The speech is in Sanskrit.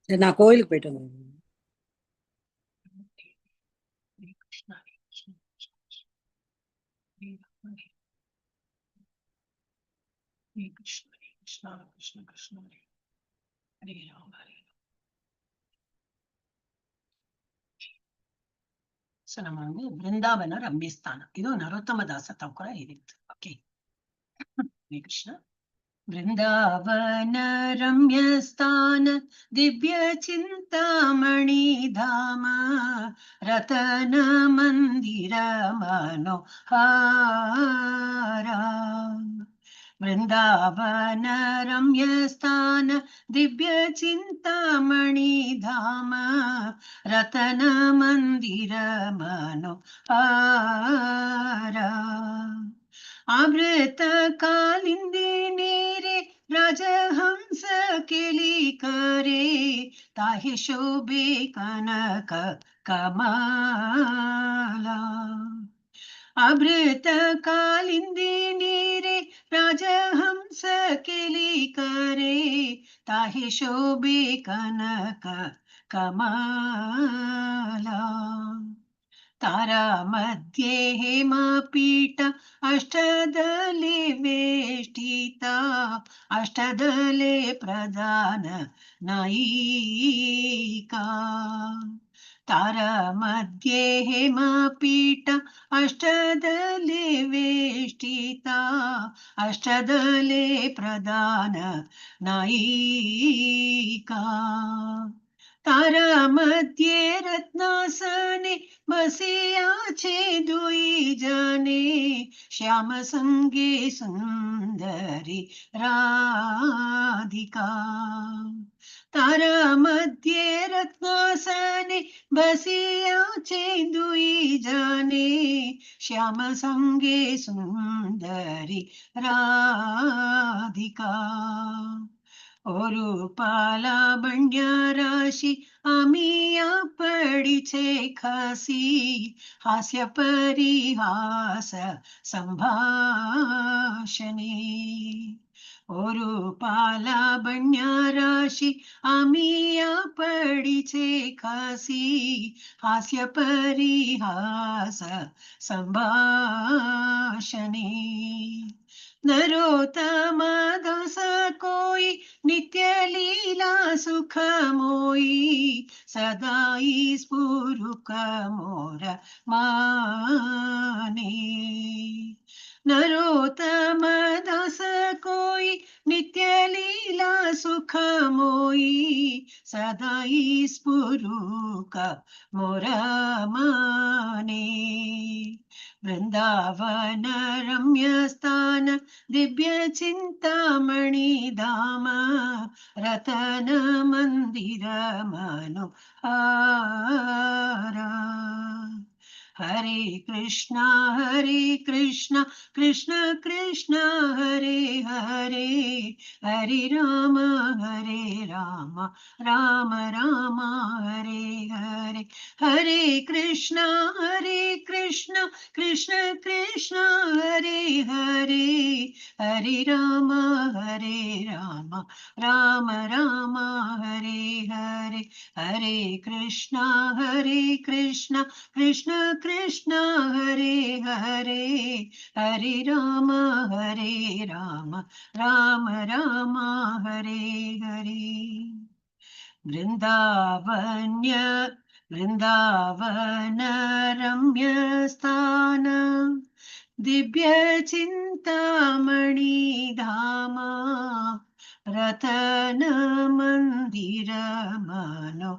சரி, நான் கோயிலுக்கு போயிட்டு வந்தேன். हरे कृष्णा हरे कृष्णा हरे राम हरे कृष्णा कृष्णा कृष्ण कृष्ण हरे हरे राम हरे राम. ಸೊ ನಮ್ಮ ಬೃಂದಾವನ ರಮ್ಯಸ್ಥಾನ ಇದು ನರೋತ್ತಮ ದಾಸ ಠಾಕೂರ ಹೇಳಿತ್ತು. ಓಕೆ, ಹರೇ ಕೃಷ್ಣ. वृंदावन रम्य स्थान दिव्य चिंतामणि धाम रतन मंदिर मनोहारा. वृंदावन रम्य स्थान दिव्य चिंतामणि धाम रतन मंदिर मनोहारा. अमृत कालिंदी नीरे राजहंस केली करे ताहि शोभे कनक कमला. अमृत कालिंदी नीरे राजहंस केली करे ताहि शोभे कनक कमला. तारा मध्ये हेमपीठ अष्टदले वेष्टिता अष्टदले प्रधान नायिका. तारा मध्ये हेमपीठ अष्टदले वेष्टिता अष्टदले प्रधान नायिका. तारा मध्ये रत्नासने बसियाचे दुई जने श्याम संगे सुंदरी राधिका. तारा मध्ये रत्नासने बसियाचे दुई जने श्याम संगे सुंदरी राधिका. और पाला बंड्या राशि आमिया पड़ी छे खसी हास्य परिहास संभाषणे. और पाला बंड्या राशि आमिया पड़ी छे खसी हास्य परिहास संभाषणे. नरोत्तम दास कोई नित्य लीला सुख मोई सदाई स्फुरुक मोर माने. नरोत्तम दास कोई नित्य लीला सुख मोई सदाई स्फुरुक मोर माने. वृंदावन रम्य स्थान दिव्य चिंतामणि धाम रतन मंदिर मनोहारा. हरे कृष्णा कृष्ण कृष्ण हरे हरे हरे राम राम राम हरे हरे. हरे कृष्णा कृष्ण कृष्ण हरे हरे हरे राम राम राम हरे हरे. हरे कृष्णा कृष्ण कृष्ण कृष्ण हरे हरे हरे राम राम राम हरे हरे. वृंदावन रम्य स्थान दिव्य चिंतामणि धाम रतन मंदिर मनोहारा.